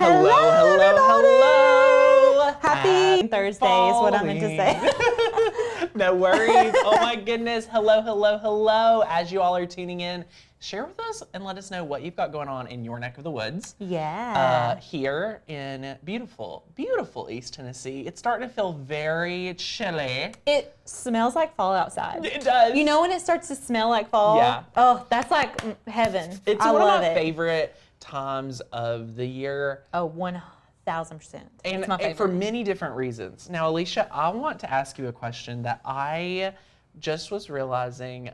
Hello, hello. Happy Thursday is what I meant to say. No worries. Oh my goodness. Hello. As you all are tuning in, share with us and let us know what you've got going on in your neck of the woods. Yeah. Here in beautiful East Tennessee. It's starting to feel very chilly. It smells like fall outside. It does. You know when it starts to smell like fall? Yeah. Oh, that's like heaven. It's I one love of my it. favorite times of the year. Oh, 1000%. And It's my favorite. for many different reasons. Now, Alicia, I want to ask you a question that I just was realizing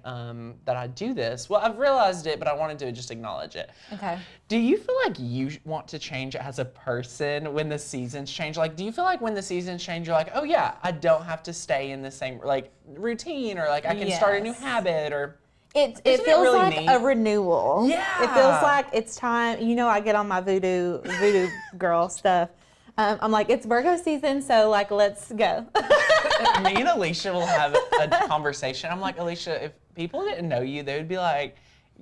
that I do this. Well, I've realized it, but I wanted to just acknowledge it. Okay. Do you feel like you want to change as a person when the seasons change? Like, do you feel like when the seasons change, you're like, oh yeah, I don't have to stay in the same like routine, or like I can start a new habit, or It Isn't feels really like neat? a renewal. Yeah. It feels like it's time. You know, I get on my voodoo girl stuff. I'm like, it's Virgo season, so like, let's go. Me and Alicia will have a conversation. I'm like, Alicia, if people didn't know you, they would be like,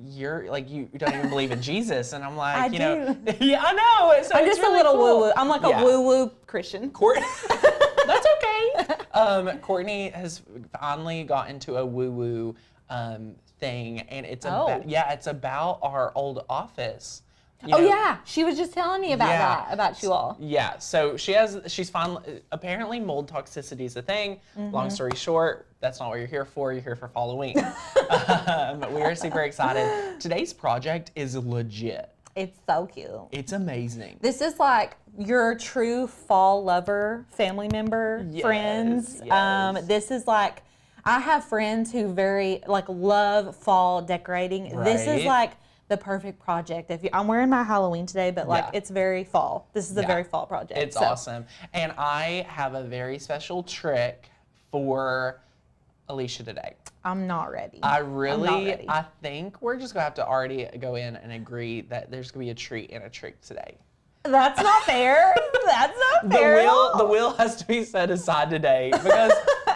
you're like, you don't even believe in Jesus. And I'm like, I you know, do. yeah, I know. So I'm it's just really a little cool. woo-woo. I'm like a woo-woo Christian. That's okay. Courtney has finally got into a woo-woo thing, and it's it's about our old office. You know, Yeah, she was just telling me about that, about you all. Yeah, so she's finally, apparently mold toxicity is a thing. Long story short, that's not what you're here for. You're here for Halloween. We are super excited. Today's project is legit. It's so cute. It's amazing. This is like your true fall lover, family member, friends. Yes. This is like, I have friends who very love fall decorating. This is Right. like the perfect project. I'm wearing my Halloween today, but it's very fall. This is a very fall project. It's awesome. And I have a very special trick for Alicia today. I'm not ready. I think we're just gonna have to already go in and agree that there's gonna be a treat and a trick today. That's not fair. That's not fair. The wheel has to be set aside today because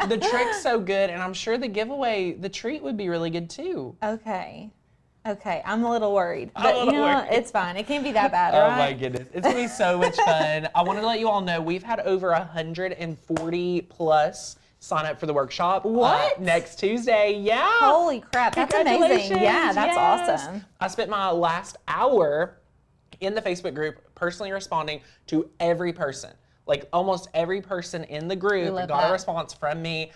the trick's so good, and I'm sure the treat would be really good too. Okay, I'm a little worried, but you know what? It's fine. It can't be that bad, Oh right? my goodness, it's gonna be so much fun. I wanted to let you all know we've had over 140 plus sign up for the workshop. What? Next Tuesday, yeah. Holy crap, that's amazing. Congratulations. Yeah, that's Yes. awesome. I spent my last hour in the Facebook group personally responding to every person. Like almost every person in the group got a response from me,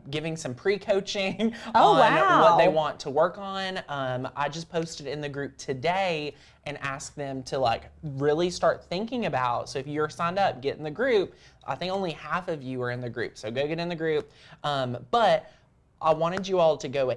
giving some pre-coaching on what they want to work on. I just posted in the group today and asked them to like really start thinking about, so if you're signed up, get in the group. I think only half of you are in the group, so go get in the group. But I wanted you all to go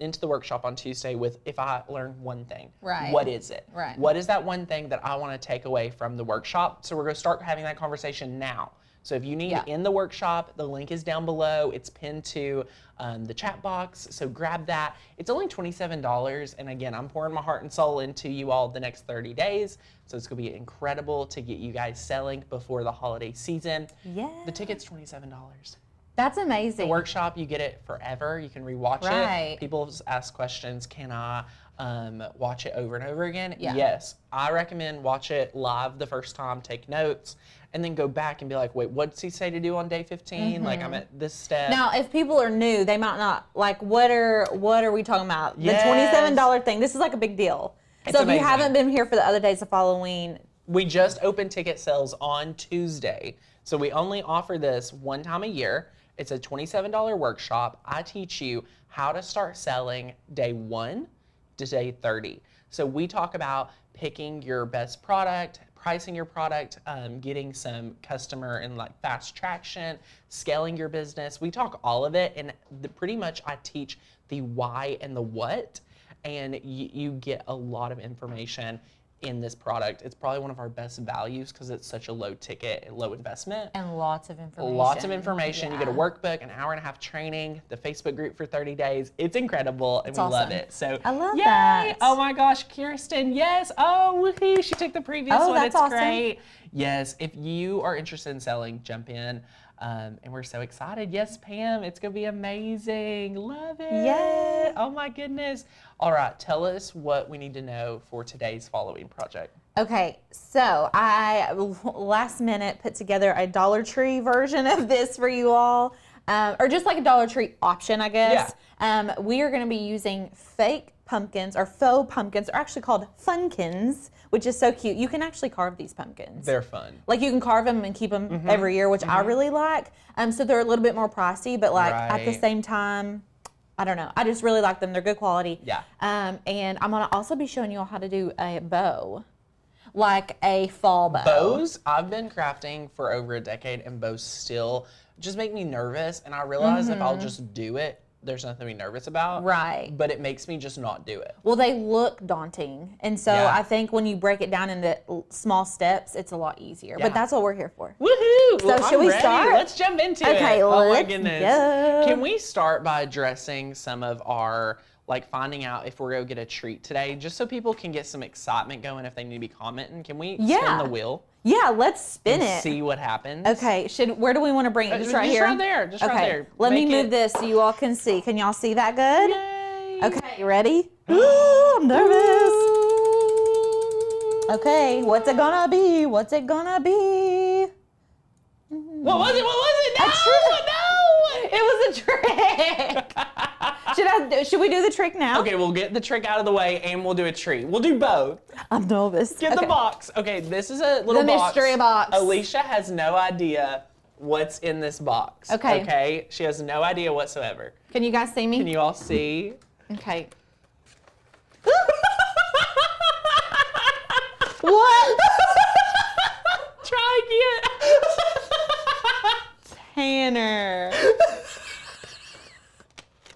into the workshop on Tuesday with, if I learn one thing, what is it? Right. What is that one thing that I want to take away from the workshop? So we're going to start having that conversation now. So if you need in the workshop, the link is down below. It's pinned to the chat box. So grab that. It's only $27. And again, I'm pouring my heart and soul into you all the next 30 days. So it's going to be incredible to get you guys selling before the holiday season. Yeah. The ticket's $27. That's amazing. The workshop, you get it forever. You can rewatch it. People ask questions, can I watch it over and over again? Yeah. Yes. I recommend watch it live the first time, take notes, and then go back and be like, wait, what's he say to do on day 15? Like, I'm at this step. Now, if people are new, they might not, like, what are we talking about? The $27 thing. This is like a big deal. It's so amazing. If you haven't been here for the other days of Halloween. We just opened ticket sales on Tuesday. So we only offer this one time a year. It's a $27 workshop. I teach you how to start selling day 1 to day 30. So we talk about picking your best product, pricing your product, getting some customer and like fast traction, scaling your business. We talk all of it, and pretty much I teach the why and the what, and you get a lot of information in this product. It's probably one of our best values because it's such a low ticket and low investment. And lots of information. Lots of information. You get a workbook, an hour and a half training, the Facebook group for 30 days. It's incredible, and we love it. So I love that. Oh my gosh, Kirsten, yes. Oh, woohoo, she took the previous one. That's it's awesome. Great. Yes, if you are interested in selling, jump in. And we're so excited. Yes, Pam, it's going to be amazing. Love it. Yay. Oh my goodness. All right, tell us what we need to know for today's following project. Okay, so I last minute put together a Dollar Tree version of this for you all, or just like a Dollar Tree option, I guess. Yeah. We are going to be using fake pumpkins or faux pumpkins. They're actually called funkins, which is so cute. You can actually carve these pumpkins. They're fun. Like you can carve them and keep them every year, which I really like. So they're a little bit more pricey, but like at the same time, I don't know. I just really like them. They're good quality. Yeah. And I'm going to also be showing you all how to do a bow. Like a fall bow. Bows, I've been crafting for over a decade, and bows still just make me nervous. And I realize if I'll just do it, there's nothing to be nervous about. Right. But it makes me just not do it. Well, they look daunting. And so I think when you break it down into small steps, it's a lot easier. Yeah. But that's what we're here for. Woohoo! So should we start? Let's jump into it. Okay, oh let's my goodness. Go. Can we start by addressing some of our, like finding out if we're going to get a treat today, just so people can get some excitement going if they need to be commenting? Can we spin the wheel? Yeah, let's spin it. See what happens. Okay, where do we want to bring it? Just right here? Just right there. Just right there. Let me move this so you all can see. Can y'all see that good? Yay. Okay, ready? Ooh, I'm nervous. Okay, what's it gonna be? What's it gonna be? What was it? What was it? No! No! It was a trick. Should we do the trick now? Okay, we'll get the trick out of the way and we'll do a treat. We'll do both. I'm nervous. Get the box. Okay, this is a little box. The mystery box. Alicia has no idea what's in this box. Okay. Okay? She has no idea whatsoever. Can you guys see me? Can you all see? Okay. What? Try again. Tanner.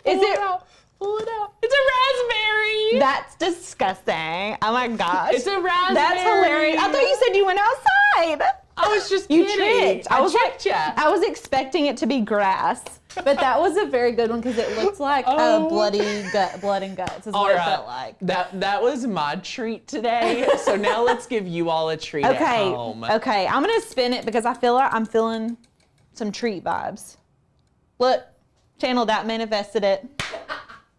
Is it? Pull it out. It's a raspberry. That's disgusting. Oh my gosh. It's a raspberry. That's hilarious. I thought you said you went outside. I was just You kidding. tricked. I tricked you. I was expecting it to be grass, but that was a very good one because it looks like a bloody gut, blood and guts is what it felt like. That was my treat today. So now let's give you all a treat at home. Okay, I'm gonna spin it because I feel like I'm feeling some treat vibes. Look, channel that manifested it.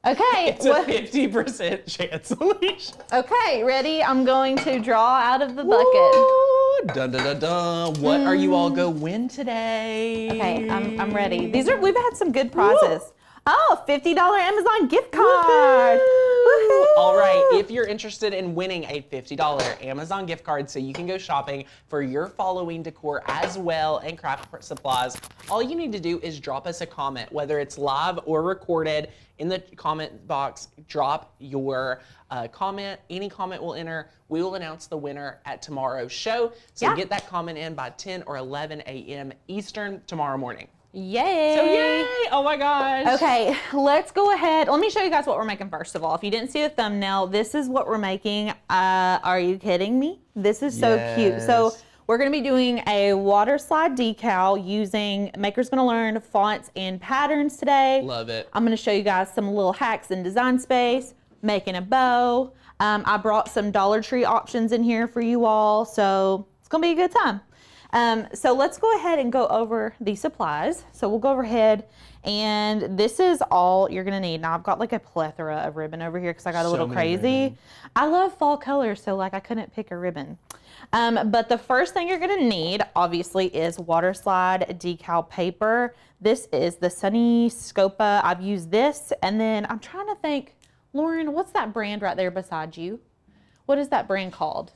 Okay. It's a 50% chance, Alicia. Okay, ready? I'm going to draw out of the bucket. Ooh, dun, dun, dun, dun. What are you all going to win today? Okay, I'm ready. We've had some good prizes. Woo. Oh, $50 Amazon gift card. Woohoo. All right, if you're interested in winning a $50 Amazon gift card so you can go shopping for your following decor as well and craft supplies, all you need to do is drop us a comment, whether it's live or recorded. In the comment box, drop your comment. Any comment will enter. We will announce the winner at tomorrow's show. So get that comment in by 10 or 11 a.m. Eastern tomorrow morning. Yay! So yay! Oh my gosh. Okay, let's go ahead. Let me show you guys what we're making first of all. If you didn't see the thumbnail, this is what we're making. Are you kidding me? This is so cute. So we're gonna be doing a Waterslide decal using Maker's Gonna Learn fonts and patterns today. Love it. I'm gonna show you guys some little hacks in Design Space, making a bow. I brought some Dollar Tree options in here for you all, so it's gonna be a good time. So let's go ahead and go over the supplies. So we'll go ahead, and this is all you're gonna need. Now I've got like a plethora of ribbon over here because I got a little crazy. Ribbon. I love fall colors, so like I couldn't pick a ribbon. But the first thing you're gonna need, obviously, is Waterslide decal paper. This is the Sunny Scopa. I've used this, and then I'm trying to think, Lauren, what's that brand right there beside you? What is that brand called?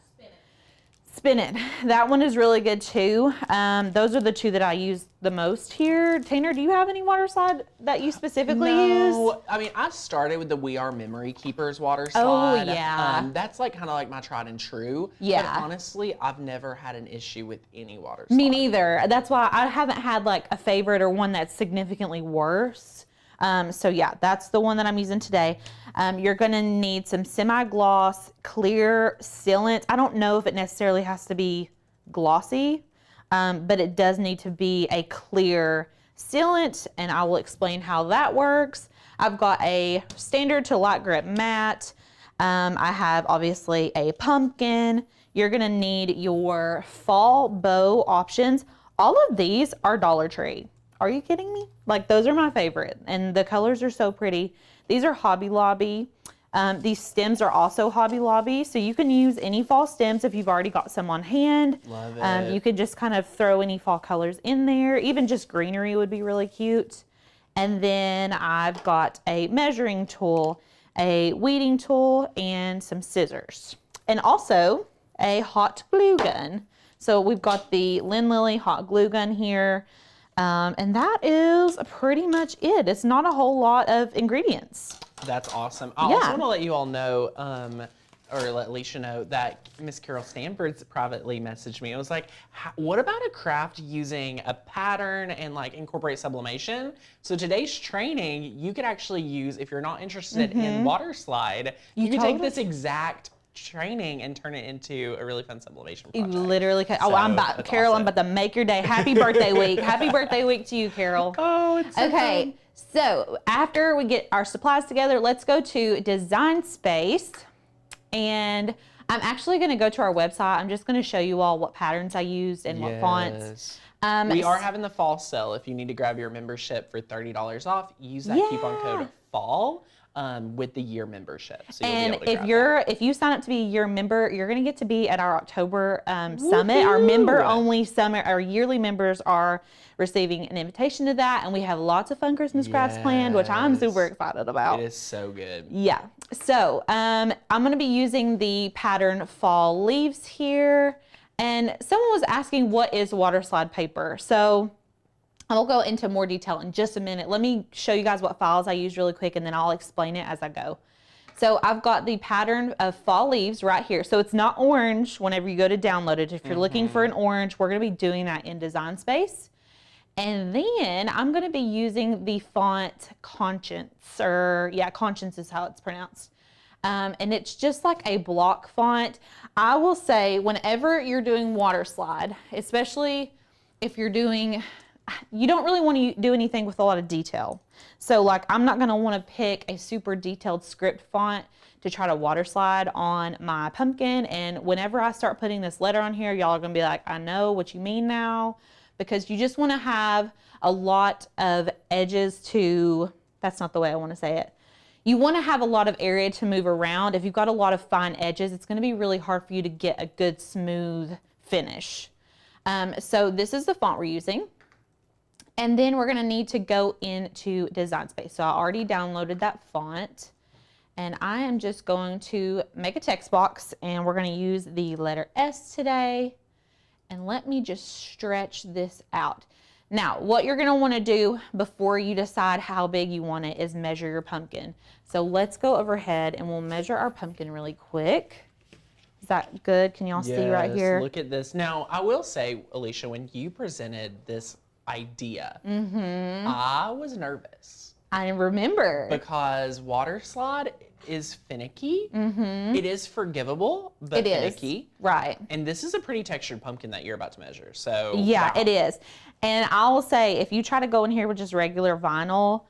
Spin It. That one is really good too. Those are the two that I use the most here. Tanner, do you have any Waterslide that you specifically use? No, I mean, I started with the We Are Memory Keepers Waterslide. Oh, yeah. That's like kind of like my tried and true. Yeah. But honestly, I've never had an issue with any Waterslide. Me neither. That's why I haven't had like a favorite or one that's significantly worse. So yeah, that's the one that I'm using today. You're gonna need some semi-gloss, clear sealant. I don't know if it necessarily has to be glossy, but it does need to be a clear sealant, and I will explain how that works. I've got a standard to light grip matte. I have obviously a pumpkin. You're gonna need your fall bow options. All of these are Dollar Tree. Are you kidding me? Like, those are my favorite, and the colors are so pretty. These are Hobby Lobby. These stems are also Hobby Lobby, so you can use any fall stems if you've already got some on hand. Love it. You could just kind of throw any fall colors in there. Even just greenery would be really cute. And then I've got a measuring tool, a weeding tool, and some scissors. And also a hot glue gun. So we've got the Lynn Lily hot glue gun here. And that is pretty much it. It's not a whole lot of ingredients. That's awesome. I also want to let you all know, or let Alicia know, that Miss Carol Stanford's privately messaged me. It was like, what about a craft using a pattern and like incorporate sublimation? So today's training, you could actually use, if you're not interested in Waterslide, you can take this exact training and turn it into a really fun sublimation project. You literally can. So, Carol, awesome. I'm about to make your day. Happy birthday week. Happy birthday week to you, Carol. Oh, it's so okay. fun. So after we get our supplies together, let's go to Design Space. And I'm actually going to go to our website. I'm just going to show you all what patterns I used and what fonts. We are having the fall sale. If you need to grab your membership for $30 off, use that coupon code FALL. With the year membership. So you'll and be able to if you sign up to be a year member, you're going to get to be at our October summit, our member only summit. Our yearly members are receiving an invitation to that, and we have lots of fun Christmas crafts planned, which I'm super excited about. It is so good. Yeah. So I'm going to be using the pattern Fall Leaves here, and someone was asking what is Waterslide paper. So I'll go into more detail in just a minute. Let me show you guys what files I use really quick, and then I'll explain it as I go. So I've got the pattern of Fall Leaves right here. So it's not orange whenever you go to download it. If you're looking for an orange, we're going to be doing that in Design Space. And then I'm going to be using the font Conscience, or Conscience is how it's pronounced. And it's just like a block font. I will say, whenever you're doing Waterslide, especially if you're doing, you don't really want to do anything with a lot of detail. So like, I'm not going to want to pick a super detailed script font to try to Waterslide on my pumpkin. And whenever I start putting this letter on here, y'all are going to be like, I know what you mean now, because you just want to have a lot of edges to, that's not the way I want to say it. You want to have a lot of area to move around. If you've got a lot of fine edges, it's going to be really hard for you to get a good smooth finish. So this is the font we're using. And then we're going to need to go into Design Space. So I already downloaded that font, and I am just going to make a text box, and we're going to use the letter S today. And let me just stretch this out. Now, what you're going to want to do before you decide how big you want it is measure your pumpkin. So let's go overhead and we'll measure our pumpkin really quick. Is that good? Can y'all see right here? Look at this. Now, I will say, Alicia, when you presented this idea, I was nervous. I remember. Because Waterslide is finicky. It is forgivable, but finicky. Right. And this is a pretty textured pumpkin that you're about to measure. So yeah, it is. And I will say, if you try to go in here with just regular vinyl,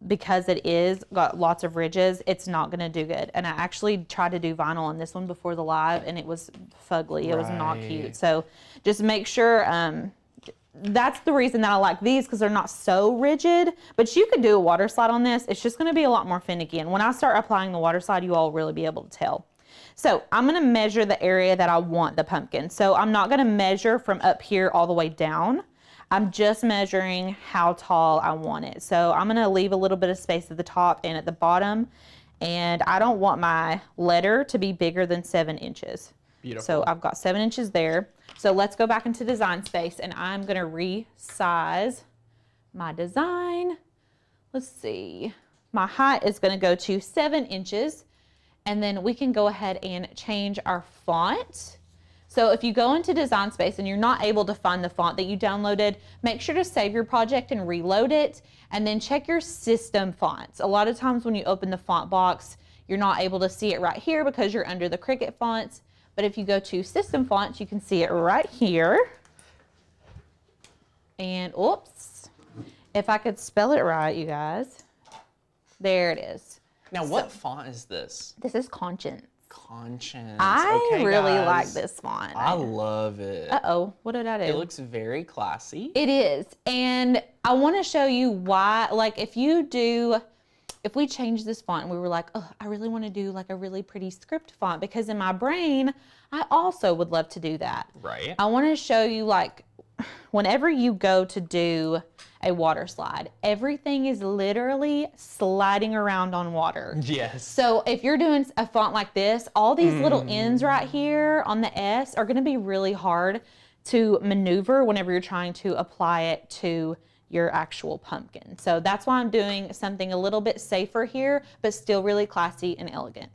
because it is got lots of ridges, it's not going to do good. And I actually tried to do vinyl on this one before the live, and it was fugly. It was not cute. So just make sure. That's the reason that I like these, because they're not so rigid, but you could do a Waterslide on this. It's just going to be a lot more finicky. And when I start applying the Waterslide, you all will really be able to tell. So I'm going to measure the area that I want the pumpkin. So I'm not going to measure from up here all the way down. I'm just measuring how tall I want it. So I'm going to leave a little bit of space at the top and at the bottom. And I don't want my letter to be bigger than 7 inches. Beautiful. So I've got 7 inches there. So let's go back into Design Space, and I'm going to resize my design. Let's see. My height is going to go to 7 inches, and then we can go ahead and change our font. So if you go into Design Space and you're not able to find the font that you downloaded, make sure to save your project and reload it, and then check your system fonts. A lot of times when you open the font box, you're not able to see it right here because you're under the Cricut fonts. But if you go to System Fonts, you can see it right here. And oops, if I could spell it right, you guys. There it is. Now, what font is this? This is Conscience. conscience. I Okay, really guys. like this font. I love it. Uh-oh, what did I do? It looks very classy. It is. And I want to show you why, like if we change this font and we were like, oh, I really want to do like a really pretty script font, because in my brain, I also would love to do that. Right. I want to show you, like, whenever you go to do a water slide, everything is literally sliding around on water. Yes. So if you're doing a font like this, all these little ends right here on the S are going to be really hard to maneuver whenever you're trying to apply it to your actual pumpkin. So that's why I'm doing something a little bit safer here, but still really classy and elegant.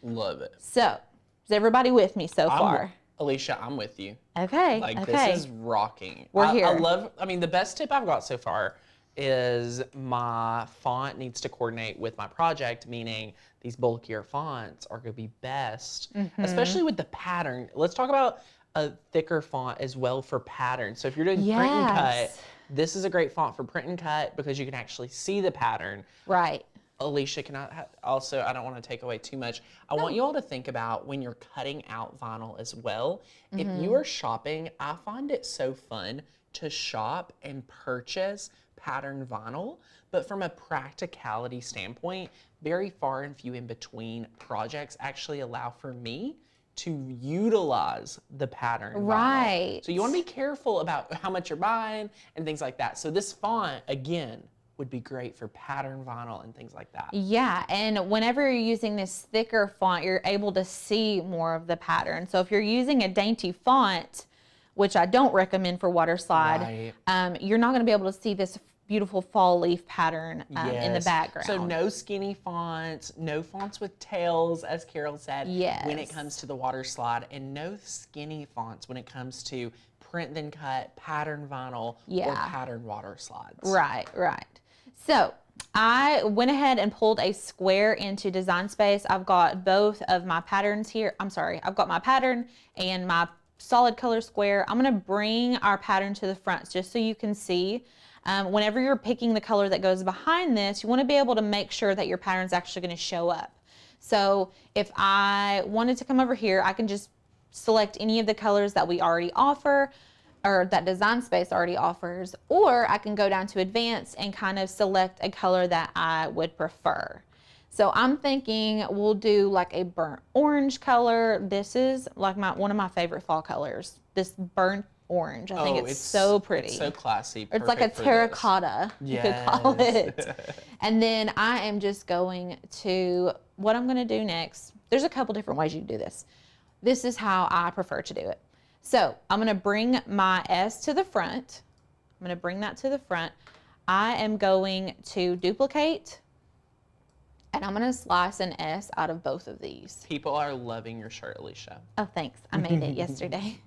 Love it. So is everybody with me so far? Alicia, I'm with you. Okay. Like, okay. this is rocking. We're here. I mean, the best tip I've got so far is my font needs to coordinate with my project, meaning these bulkier fonts are going to be best, especially with the pattern. Let's talk about a thicker font as well for pattern. So if you're doing print and cut, this is a great font for print and cut because you can actually see the pattern. Right. Alicia, can I also, I don't want to take away too much. I want you all to think about when you're cutting out vinyl as well. If you are shopping, I find it so fun to shop and purchase pattern vinyl, but from a practicality standpoint, very far and few in between projects actually allow for me to utilize the pattern vinyl. Right. So you want to be careful about how much you're buying and things like that. So this font, again, would be great for pattern vinyl and things like that. Yeah, and whenever you're using this thicker font, you're able to see more of the pattern. So if you're using a dainty font, which I don't recommend for Waterslide, you're not going to be able to see this beautiful fall leaf pattern in the background. So no skinny fonts, no fonts with tails, as Carol said, when it comes to the Waterslide, and no skinny fonts when it comes to print then cut, pattern vinyl, or pattern Waterslides. Right, right. So I went ahead and pulled a square into Design Space. I've got both of my patterns here. I'm sorry, I've got my pattern and my solid color square. I'm gonna bring our pattern to the front just so you can see. Whenever you're picking the color that goes behind this, you wanna be able to make sure that your pattern's actually gonna show up. So if I wanted to come over here, I can just select any of the colors that we already offer, or that Design Space already offers, or I can go down to Advanced and kind of select a color that I would prefer. So I'm thinking we'll do like a burnt orange color. This is like one of my favorite fall colors, this burnt orange. I think it's so pretty. It's so classy. It's like a terracotta, you could call it. And then I am just going to, what I'm gonna do next, there's a couple different ways you can do this. This is how I prefer to do it. So I'm gonna bring my S to the front. I'm gonna bring that to the front. I am going to duplicate, and I'm gonna slice an S out of both of these. People are loving your shirt, Alicia. Oh, thanks. I made it yesterday.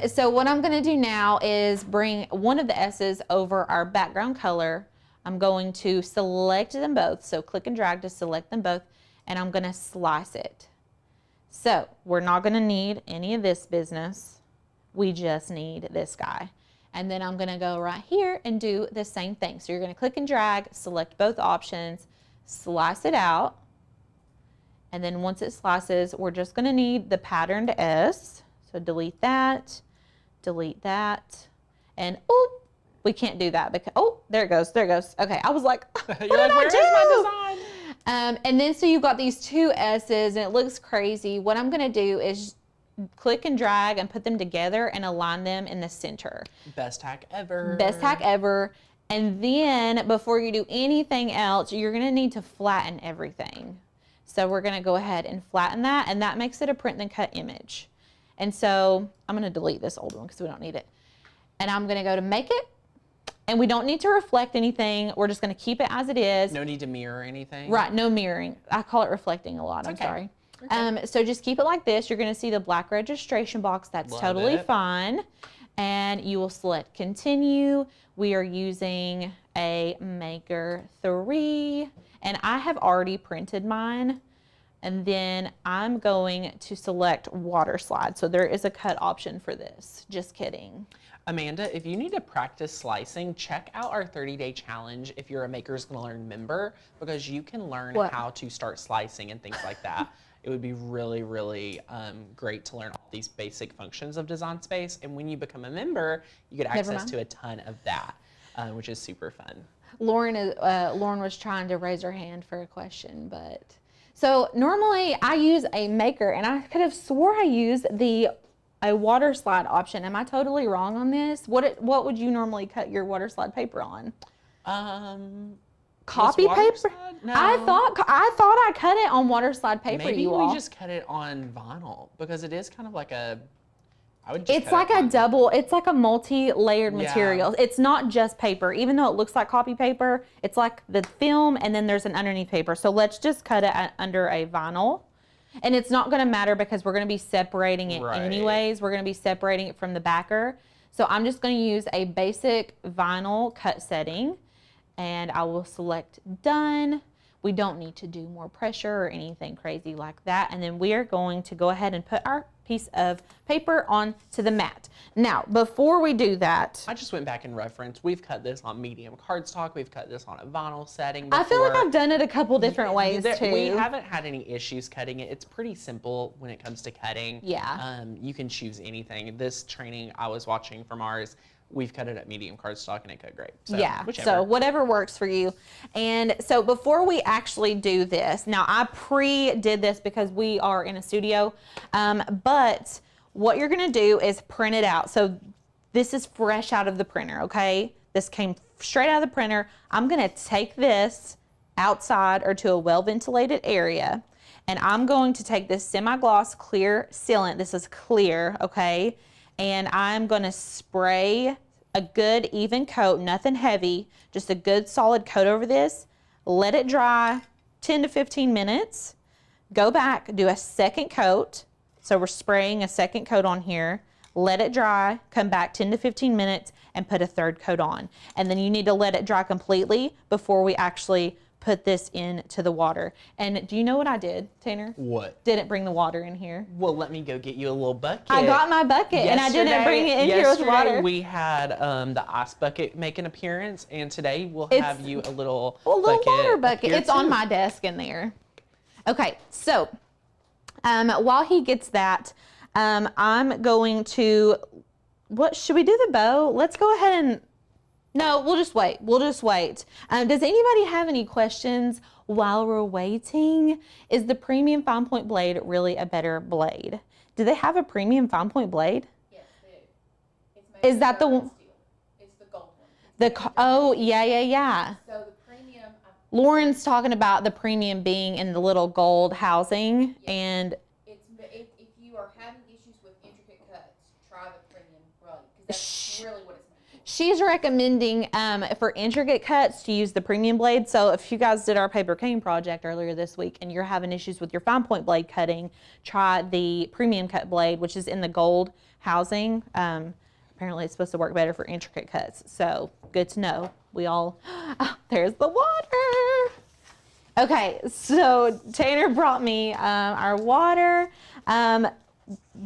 So what I'm gonna do now is bring one of the S's over our background color. I'm going to select them both. So click and drag to select them both, and I'm gonna slice it. So we're not gonna need any of this business. We just need this guy. And then I'm gonna go right here and do the same thing. So you're gonna click and drag, select both options, slice it out. And then once it slices, we're just gonna need the patterned S. So delete that, and oh, we can't do that because, oh, there it goes, there it goes. Okay, I was like, You're like, where is my design? And then so you've got these two S's and it looks crazy. What I'm gonna do is click and drag and put them together and align them in the center. Best hack ever. Best hack ever. And then before you do anything else, you're gonna need to flatten everything. So we're gonna go ahead and flatten that, and that makes it a print then cut image. And so I'm gonna delete this old one because we don't need it. And I'm gonna go to make it. And we don't need to reflect anything. We're just gonna keep it as it is. No need to mirror anything? Right, no mirroring. I call it reflecting a lot, I'm sorry. Okay. So just keep it like this. You're gonna see the black registration box. That's totally fine. And you will select continue. We are using a Maker 3. And I have already printed mine. And then I'm going to select Waterslide. So there is a cut option for this. Just kidding. Amanda, if you need to practice slicing, check out our 30-day challenge if you're a Makers Gonna Learn member, because you can learn how to start slicing and things like that. It would be really, really great to learn all these basic functions of Design Space. And when you become a member, you get access to a ton of that, which is super fun. Lauren was trying to raise her hand for a question, but so normally I use a maker, and I could have swore I used a Waterslide option. Am I totally wrong on this? What would you normally cut your Waterslide paper on? Copy paper? No. I thought I cut it on Waterslide paper. Maybe we just cut it on vinyl, because it is kind of like a. It's like a multi-layered material. It's not just paper. Even though it looks like copy paper, it's like the film and then there's an underneath paper. So let's just cut it under a vinyl. And it's not going to matter because we're going to be separating it anyways. We're going to be separating it from the backer. So I'm just going to use a basic vinyl cut setting, and I will select done. We don't need to do more pressure or anything crazy like that. And then we are going to go ahead and put our piece of paper onto the mat. Now, before we do that, I just went back and referenced. We've cut this on medium cardstock. We've cut this on a vinyl setting before. I feel like I've done it a couple different ways too. We haven't had any issues cutting it. It's pretty simple when it comes to cutting. Yeah. You can choose anything. This training I was watching from ours, we've cut it at medium cardstock and it cut great. So, yeah, whichever. So whatever works for you. And so before we actually do this, now I pre-did this because we are in a studio, but what you're gonna do is print it out. So this is fresh out of the printer, okay? This came straight out of the printer. I'm gonna take this outside or to a well-ventilated area, and I'm going to take this semi-gloss clear sealant. This is clear, okay? And I'm gonna spray a good even coat, nothing heavy, just a good solid coat over this. Let it dry 10 to 15 minutes. Go back, do a second coat. So we're spraying a second coat on here. Let it dry, come back 10 to 15 minutes and put a third coat on. And then you need to let it dry completely before we actually put this into the water. And do you know what I did, Tanner? What? Didn't bring the water in here. Well, let me go get you a little bucket. I got my bucket and I didn't bring it in here with water. We had the ice bucket make an appearance, and today we'll have you a little water bucket. It's on my desk in there. Okay, so while he gets that, I'm going to, should we do the bow? Let's go ahead and, no, we'll just wait. We'll just wait. Does anybody have any questions while we're waiting? Is the premium fine point blade really a better blade? Do they have a premium fine point blade? Yes, they do. It's made Is that the one? It's the gold one. Oh, yeah. So the premium. Lauren's talking about the premium being in the little gold housing, and If you are having issues with intricate cuts, try the premium blade, because that's really what it's made for. she's recommending for intricate cuts to use the premium blade. So if you guys did our paper cane project earlier this week and you're having issues with your fine point blade cutting, try the premium cut blade, which is in the gold housing. Apparently it's supposed to work better for intricate cuts. So good to know. There's the water. Okay, so Tanner brought me our water.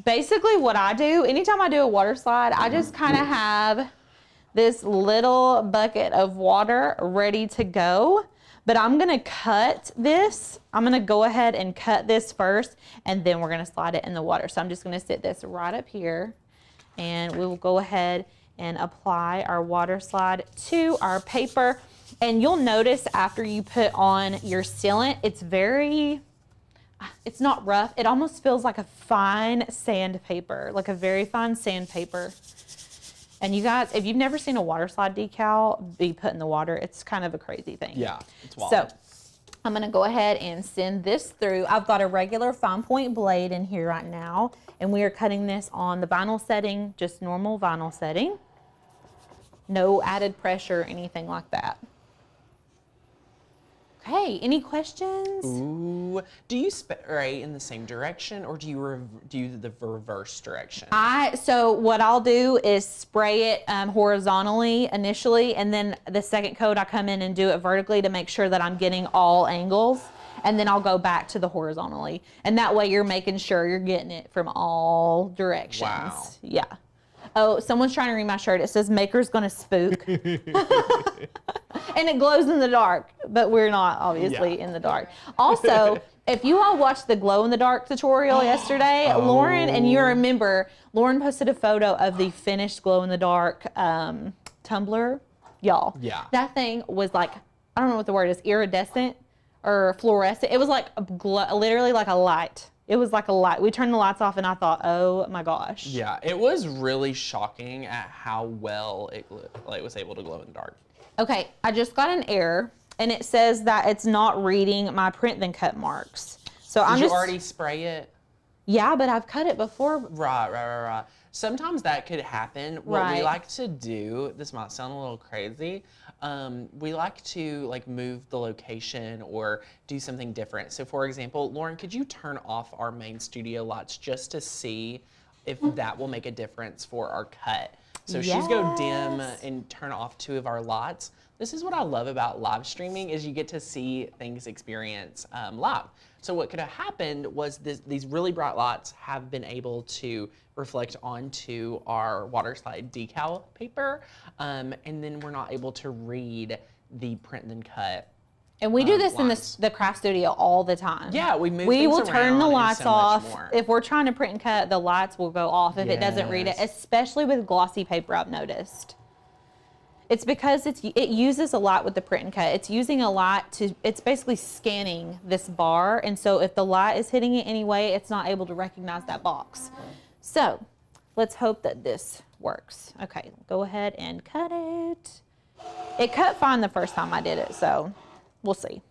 Basically what I do, anytime I do a water slide, I just kind of have this little bucket of water ready to go. But I'm gonna cut this. I'm gonna go ahead and cut this first, and then we're gonna slide it in the water. So I'm just gonna sit this right up here, and we will go ahead and apply our water slide to our paper. And you'll notice after you put on your sealant, it's not rough. It almost feels like a fine sandpaper, like a very fine sandpaper. And you guys, if you've never seen a water slide decal be put in the water, it's kind of a crazy thing. Yeah, it's wild. So I'm gonna go ahead and send this through. I've got a regular fine point blade in here right now, and we are cutting this on the vinyl setting, just normal vinyl setting. No added pressure or anything like that. Okay, any questions? Ooh, do you spray in the same direction, or do you do the reverse direction? So what I'll do is spray it horizontally initially, and then the second coat I come in and do it vertically to make sure that I'm getting all angles. and then I'll go back to the horizontally. And that way you're making sure you're getting it from all directions. Wow. Yeah. Oh, someone's trying to read my shirt. It says Maker's Gonna Spook. And it glows in the dark, but we're not obviously in the dark. Also, if you all watched the glow in the dark tutorial yesterday, Lauren, and you remember, Lauren posted a photo of the finished glow in the dark tumbler. Y'all, that thing was like, I don't know what the word is, iridescent or fluorescent. It was like literally like a light. It was like a light. We turned the lights off and I thought, oh my gosh. Yeah, it was really shocking at how well it was able to glow in the dark. Okay, I just got an error and it says that it's not reading my print then cut marks. So I'm Did just you already spray it? Yeah, but I've cut it before. Right. Sometimes that could happen. What we like to do, this might sound a little crazy, we like to move the location or do something different. So for example, Lauren, could you turn off our main studio lights just to see if that will make a difference for our cut? So she's go dim and turn off 2 of our lights. This is what I love about live streaming is you get to see things experience live. So what could have happened was these really bright lights have been able to reflect onto our Waterslide decal paper, and then we're not able to read the print then cut. And we do this in the craft studio all the time. Yeah, we will turn the lights off. If we're trying to print and cut, the lights will go off if it doesn't read it, especially with glossy paper, I've noticed. It's because it uses a lot with the print and cut. It's using a lot it's basically scanning this bar. And so if the light is hitting it anyway, it's not able to recognize that box. So let's hope that this works. Okay, go ahead and cut it. It cut fine the first time I did it, so we'll see.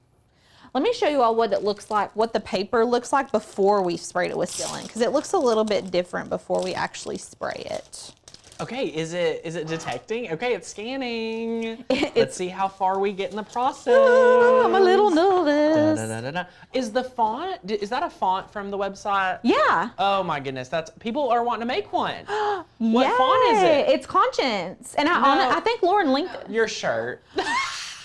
Let me show you all what it looks like, what the paper looks like before we sprayed it with sealant, because it looks a little bit different before we actually spray it. Okay, is it detecting? Okay, it's scanning. Let's see how far we get in the process. Oh, I'm a little nervous. Is the font, is that a font from the website? Yeah. Oh my goodness, people are wanting to make one. What font is it? It's Conscience. And I think Lauren linked it. Your shirt.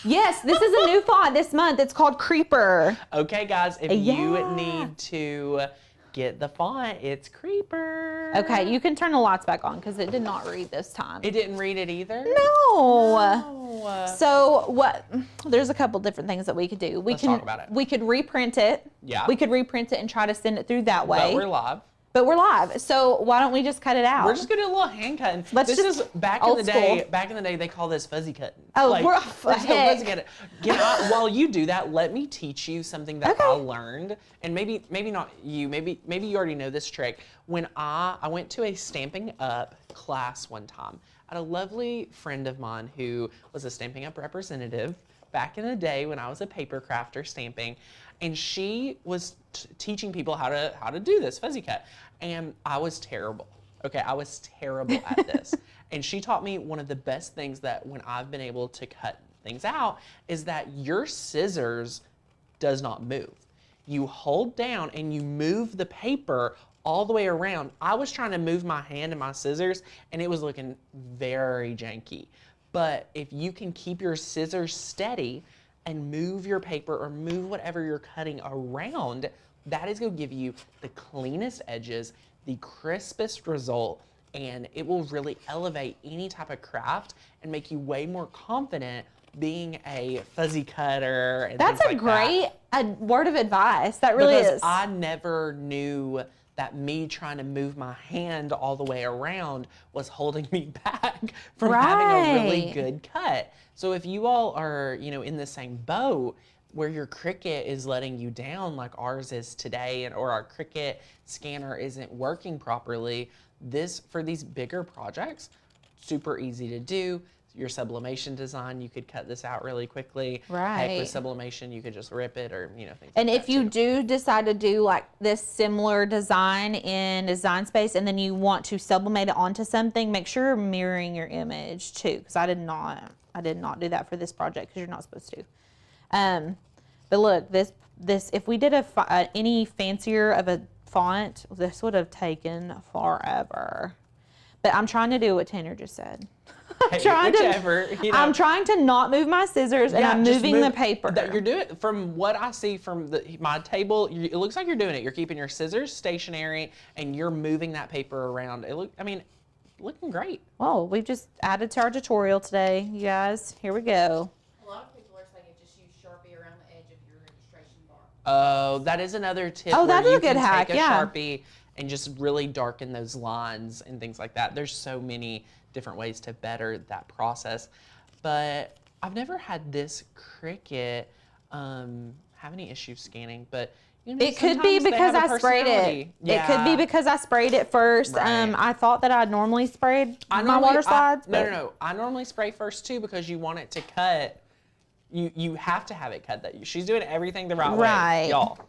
Yes, this is a new font this month. It's called Creeper. Okay guys, if you need to get the font, it's Creeper. Okay, you can turn the lights back on because it did not read this time. It didn't read it either? No. So there's a couple different things that we could do. Let's talk about it. We could reprint it. Yeah. We could reprint it and try to send it through that way. But we're live. So why don't we just cut it out? We're just gonna do a little hand cutting. Back in the day, they call this fuzzy cutting. Oh, fuzzy cutting. While you do that, let me teach you something that I learned, and maybe not you. Maybe you already know this trick. When I went to a Stampin' Up class one time, I had a lovely friend of mine who was a Stampin' Up representative back in the day when I was a paper crafter stamping, and she was teaching people how to do this fuzzy cut, and I was terrible. Okay, I was terrible at this. And she taught me one of the best things that when I've been able to cut things out is that your scissors does not move. You hold down and you move the paper all the way around. I was trying to move my hand and my scissors and it was looking very janky. But if you can keep your scissors steady and move your paper or move whatever you're cutting around, that is going to give you the cleanest edges, the crispest result, and it will really elevate any type of craft and make you way more confident being a fuzzy cutter and That's things like that. That's a great word of advice. That really is. I never knew that me trying to move my hand all the way around was holding me back from having a really good cut. So if you all are, in the same boat where your Cricut is letting you down like ours is today, or our Cricut scanner isn't working properly, for these bigger projects, super easy to do. Your sublimation design, you could cut this out really quickly. Right. Heck, with sublimation, you could just rip it or, things and like if you do decide to do like this similar design in Design Space and then you want to sublimate it onto something, make sure you're mirroring your image too, because I did not do that for this project because you're not supposed to. But look, this if we did any fancier of a font, this would have taken forever. But I'm trying to do what Tanner just said. Hey, whichever, you know. I'm trying to not move my scissors, and I'm just moving the paper. You're doing it from what I see from my table. It looks like you're doing it. You're keeping your scissors stationary, and you're moving that paper around. Looking great. Well, we've just added to our tutorial today, you guys. Here we go. A lot of people are saying just use Sharpie around the edge of your registration bar. Oh, that is another tip. Oh, that's where a good hack, take a yeah. Sharpie and just really darken those lines and things like that. There's so many different ways to better that process. But I've never had this Cricut have any issues scanning, but you know, It could be because I sprayed it. Yeah. It could be because I sprayed it first. Right. I thought that I'd normally sprayed my water slides. No. I normally spray first too because you want it to cut. You have to have it cut. She's doing everything the right way, y'all.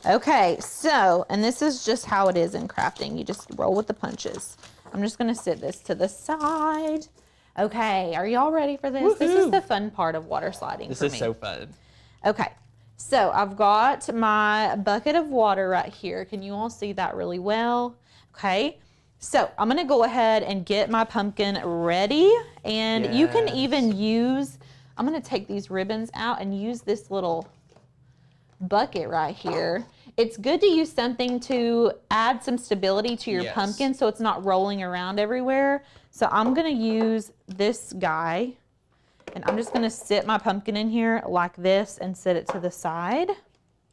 Okay, so, and this is just how it is in crafting. You just roll with the punches. I'm just gonna sit this to the side. Okay, are y'all ready for this? This is the fun part of water sliding for me. This is so fun. Okay, so I've got my bucket of water right here. Can you all see that really well? Okay, so I'm gonna go ahead and get my pumpkin ready. And you can even use, I'm gonna take these ribbons out and use this little bucket right here. It's good to use something to add some stability to your pumpkin so it's not rolling around everywhere. So I'm gonna use this guy, and I'm just gonna sit my pumpkin in here like this and set it to the side.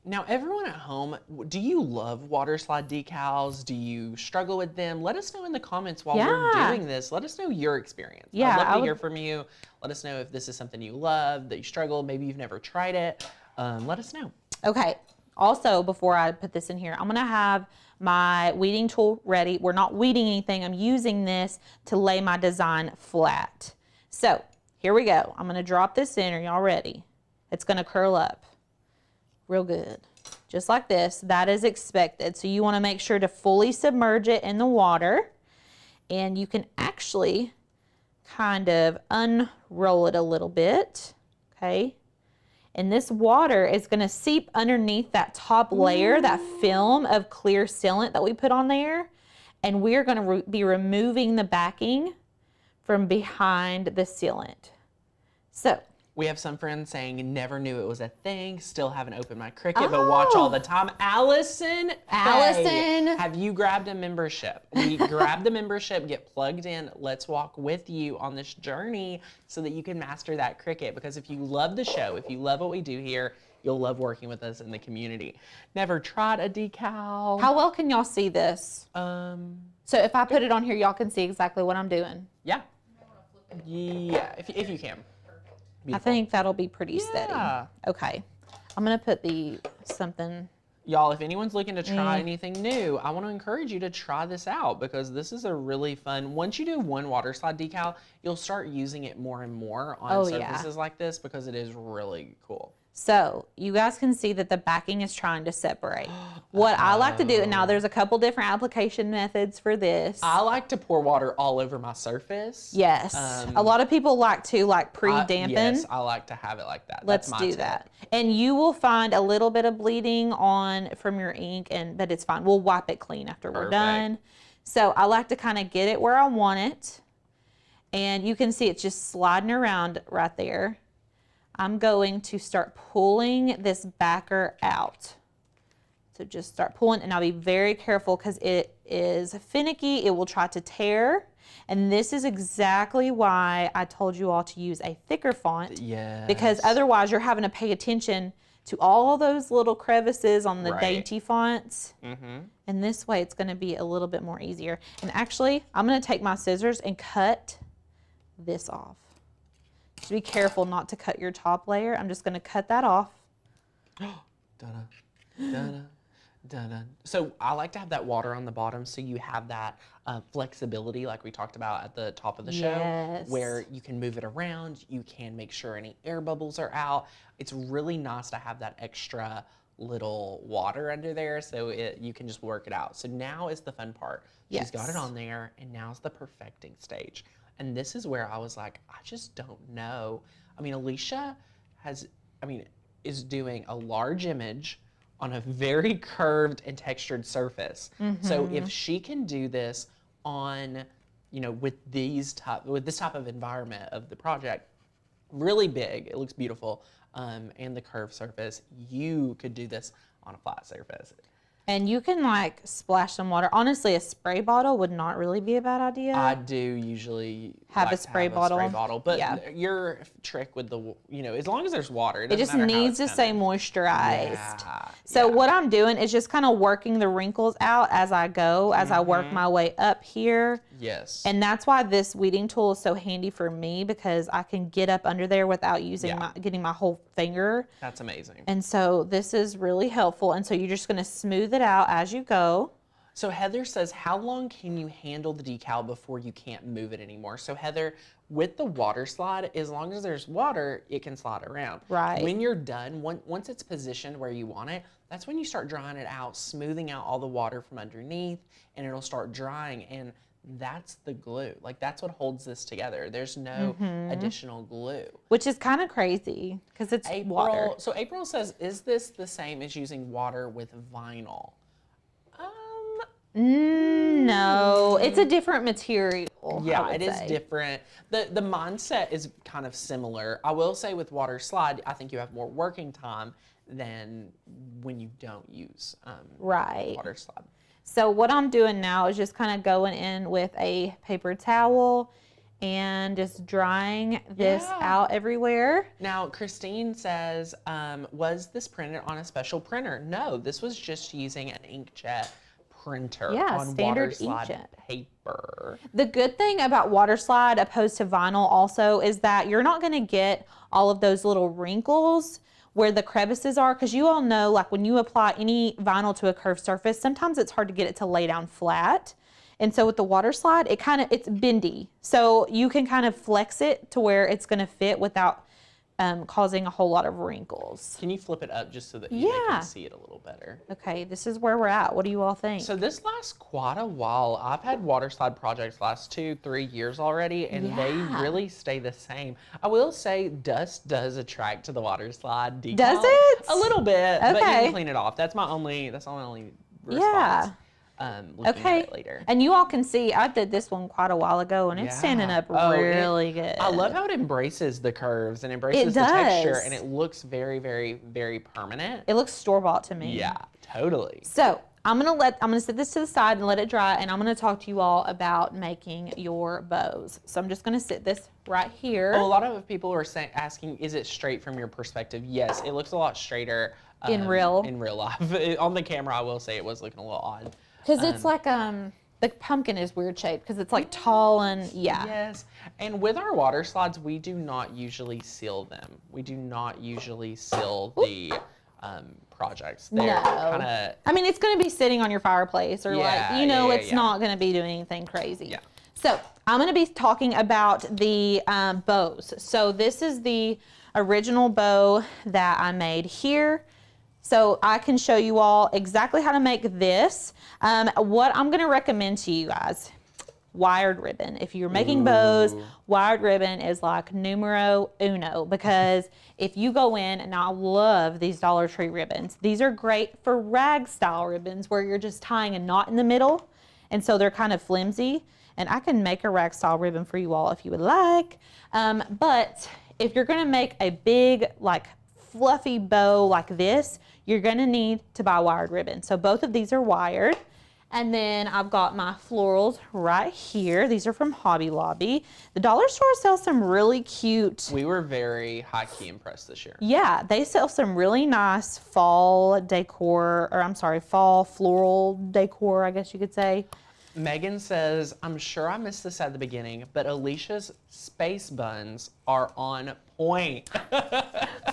Now, everyone at home, do you love water slide decals? Do you struggle with them? Let us know in the comments while we're doing this. Let us know your experience. Yeah, I'd love to hear from you. Let us know if this is something you love, that you struggle, maybe you've never tried it. Let us know. Okay, also before I put this in here, I'm gonna have my weeding tool ready. We're not weeding anything, I'm using this to lay my design flat. So here we go. I'm gonna drop this in. Are y'all ready? It's gonna curl up real good, just like this. That is expected. So you wanna make sure to fully submerge it in the water, and you can actually kind of unroll it a little bit, okay? And this water is gonna seep underneath that top layer, that film of clear sealant that we put on there. And we're gonna be removing the backing from behind the sealant. So. We have some friends saying, never knew it was a thing, still haven't opened my Cricut, but watch all the time. Allison, have you grabbed a membership? We grab the membership, get plugged in. Let's walk with you on this journey so that you can master that Cricut. Because if you love the show, if you love what we do here, you'll love working with us in the community. Never tried a decal. How well can y'all see this? So if I put it on here, y'all can see exactly what I'm doing. Yeah. Yeah, if you can. I Beautiful. think that'll be pretty steady. Okay, I'm gonna put something. Y'all, if anyone's looking to try anything new, I want to encourage you to try this out because this is a really fun, once you do one water slide decal, you'll start using it more and more on surfaces like this because it is really cool. So you guys can see that the backing is trying to separate. What I like to do, and now there's a couple different application methods for this. I like to pour water all over my surface. Yes. A lot of people like to pre-dampen. Yes, I like to have it like that. Let's do that. And you will find a little bit of bleeding from your ink, but it's fine. We'll wipe it clean after we're done. So I like to kind of get it where I want it. And you can see it's just sliding around right there. I'm going to start pulling this backer out. So just start pulling, and I'll be very careful because it is finicky. It will try to tear. And this is exactly why I told you all to use a thicker font. Yes. Because otherwise you're having to pay attention to all those little crevices on the dainty fonts. And this way it's gonna be a little bit more easier. And actually, I'm gonna take my scissors and cut this off. Just be careful not to cut your top layer. I'm just gonna cut that off. So I like to have that water on the bottom so you have that flexibility like we talked about at the top of the show, where you can move it around, you can make sure any air bubbles are out. It's really nice to have that extra little water under there so you can just work it out. So now is the fun part. She's got it on there, and now's the perfecting stage. And this is where I was like, I just don't know. I mean, Alicia is doing a large image on a very curved and textured surface. So if she can do this on you know, with this type of environment of the project, really big. It looks beautiful, and the curved surface. You could do this on a flat surface. And you can like splash some water. Honestly, a spray bottle would not really be a bad idea. I do usually have like a spray bottle. But yeah. your trick with the, you know, as long as there's water, it just needs to stay moisturized. Yeah, so what I'm doing is just kind of working the wrinkles out as I go, as I work my way up here. Yes. And that's why this weeding tool is so handy for me, because I can get up under there without using getting my whole finger. That's amazing. And so this is really helpful. And so you're just going to smooth it out as you go. So Heather says, how long can you handle the decal before you can't move it anymore? So Heather, with the water slide, as long as there's water, it can slide around. Right. When you're done, once it's positioned where you want it, that's when you start drying it out, smoothing out all the water from underneath, and it'll start drying. And that's the glue. Like, that's what holds this together. There's no additional glue. Which is kind of crazy because it's water. So April says, is this the same as using water with vinyl? No, it's a different material. Yeah, it is different. The mindset is kind of similar. I will say with Waterslide, I think you have more working time than when you don't use Waterslide. So what I'm doing now is just kind of going in with a paper towel and just drying this out everywhere. Now, Christine says, was this printed on a special printer? No, this was just using an inkjet printer on standard Waterslide inkjet paper. The good thing about Waterslide opposed to vinyl also is that you're not going to get all of those little wrinkles where the crevices are, because you all know, like when you apply any vinyl to a curved surface, sometimes it's hard to get it to lay down flat. And so with the Waterslide, it's bendy. So you can kind of flex it to where it's going to fit without causing a whole lot of wrinkles. Can you flip it up just so that you can see it a little better? Okay, this is where we're at. What do you all think? So this lasts quite a while. I've had Waterslide projects last 2-3 years already, and they really stay the same. I will say dust does attract to the Waterslide decal. Does it? A little bit, but you Okay. can clean it off. That's my only response. Looking at it later. And you all can see I did this one quite a while ago, and it's standing up really good. I love how it embraces the curves and embraces the texture, and it looks very, very, very permanent. It looks store-bought to me. Yeah, totally. So I'm gonna set this to the side and let it dry, and I'm gonna talk to you all about making your bows. So I'm just gonna sit this right here. Oh, a lot of people are asking, is it straight from your perspective? Yes, it looks a lot straighter in real life. On the camera, I will say it was looking a little odd. Because it's like the pumpkin is weird shaped because it's like tall and Yes, and with our water slides, we do not usually seal them. We do not usually seal the projects. They're kind of. I mean, it's going to be sitting on your fireplace or it's not going to be doing anything crazy. Yeah. So I'm going to be talking about the bows. So this is the original bow that I made here. So I can show you all exactly how to make this. What I'm going to recommend to you guys, wired ribbon. If you're making bows, wired ribbon is like numero uno, because if you go in, and I love these Dollar Tree ribbons. These are great for rag style ribbons where you're just tying a knot in the middle, and so they're kind of flimsy. And I can make a rag style ribbon for you all if you would like. But if you're going to make a big, like fluffy bow like this, you're going to need to buy wired ribbon. So both of these are wired. And then I've got my florals right here. These are from Hobby Lobby. The dollar store sells some really cute. We were very high-key impressed this year. Yeah, they sell some really nice fall decor, fall floral decor, I guess you could say. Megan says, I'm sure I missed this at the beginning, but Alicia's space buns are on point.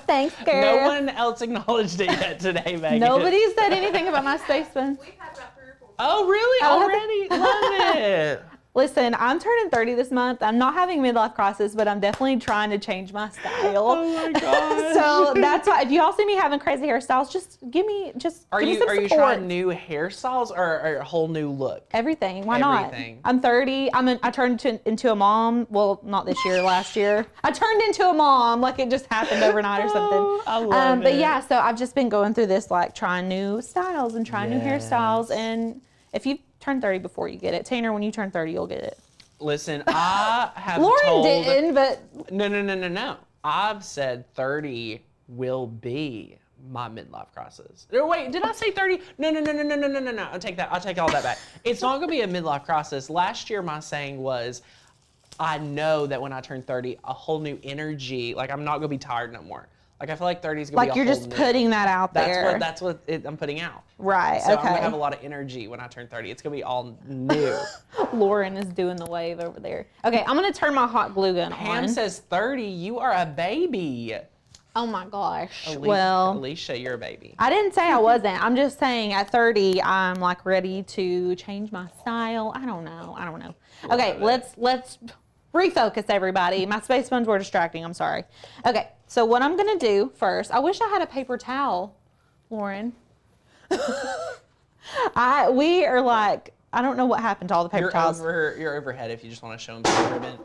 Thanks, girl. No one else acknowledged it yet today, Megan. Nobody said anything about my space buns. We've had about 3 or 4. Oh, really? Already? Love it. Listen, I'm turning 30 this month. I'm not having midlife crisis, but I'm definitely trying to change my style. Oh my gosh. So that's why, if you all see me having crazy hairstyles, just give me some Are you support. trying new hairstyles or a whole new look? Everything. Why Everything. not? I'm 30. I turned into a mom. Well, not this year, last year. I turned into a mom, like it just happened overnight or something. Oh, I love it. But yeah, so I've just been going through this, like trying new styles and trying new hairstyles. And if you turn 30 before you get it, Tanner, when you turn 30, you'll get it. Listen, I have Lauren told... didn't, but No. I've said 30 will be my midlife crisis. Or wait, did I say 30? No. I'll take all that back. It's not gonna be a midlife crisis. Last year, my saying was, I know that when I turn 30, a whole new energy, like I'm not gonna be tired no more. Like I feel like 30 is gonna be like a you're whole just new. putting that out there. That's what I'm putting out. Right, So I'm okay. gonna have a lot of energy when I turn 30. It's gonna be all new. Lauren is doing the wave over there. Okay, I'm gonna turn my hot glue gun Pam on. says 30, you are a baby. Oh my gosh. Alicia, Alicia, you're a baby. I didn't say I wasn't. I'm just saying at 30, I'm like ready to change my style. I don't know. Okay, let's refocus everybody. My space buns were distracting. I'm sorry. Okay, so what I'm gonna do first, I wish I had a paper towel, Lauren. We are like, I don't know what happened to all the paper towels. You're overhead if you just want to show them the ribbon.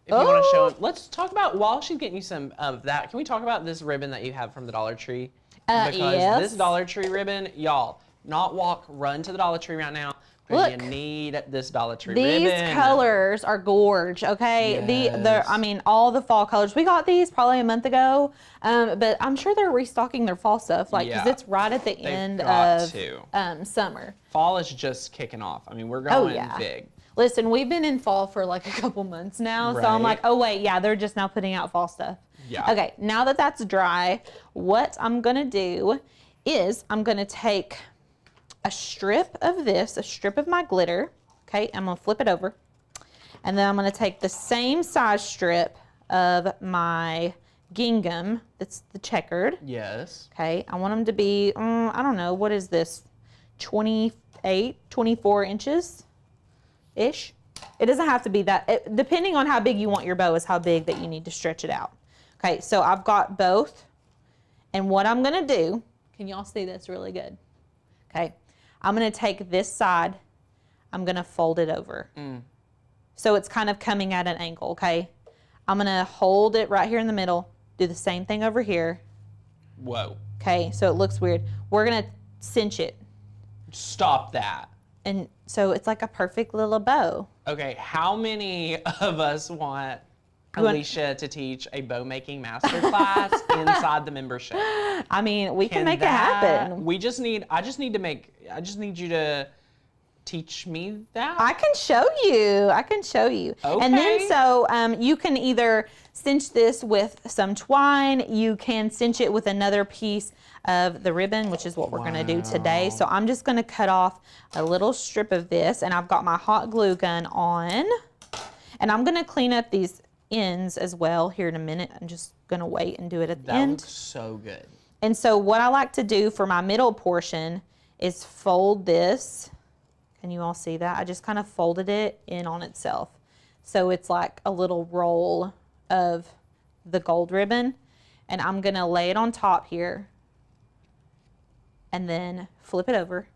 If you want to show them, let's talk about, while she's getting you some of that, can we talk about this ribbon that you have from the Dollar Tree? Because this Dollar Tree ribbon, y'all, run to the Dollar Tree right now. Look, you need this Dollar Tree ribbon. These colors are gorge, okay? Yes. I mean, all the fall colors. We got these probably a month ago, but I'm sure they're restocking their fall stuff, like, because it's right at the end of summer. Fall is just kicking off. I mean, we're going big. Listen, we've been in fall for like a couple months now, so I'm like, oh wait, yeah, they're just now putting out fall stuff. Yeah. Okay, now that that's dry, what I'm gonna do is I'm gonna take a strip of this, a strip of my glitter, okay, I'm gonna flip it over, and then I'm gonna take the same size strip of my gingham, that's the checkered. Yes. Okay, I want them to be, I don't know, what is this, 28, 24 inches? Ish. It doesn't have to be that. Depending on how big you want your bow is how big that you need to stretch it out. Okay, so I've got both. And what I'm going to do, can y'all see this really good? Okay, I'm going to take this side, I'm going to fold it over. So it's kind of coming at an angle, okay? I'm going to hold it right here in the middle, do the same thing over here. Whoa. Okay, so it looks weird. We're going to cinch it. Stop that. And so it's like a perfect little bow. Okay, how many of us want Alicia to teach a bow making masterclass inside the membership? I mean, we can make it happen. I just need you to teach me that. I can show you. Okay. And then so you can either cinch this with some twine, you can cinch it with another piece of the ribbon, which is what we're gonna do today. So I'm just gonna cut off a little strip of this, and I've got my hot glue gun on, and I'm gonna clean up these ends as well here in a minute. I'm just gonna wait and do it at the end. That looks so good. And so what I like to do for my middle portion is fold this. Can you all see that? I just kind of folded it in on itself. So it's like a little roll of the gold ribbon, and I'm gonna lay it on top here and then flip it over.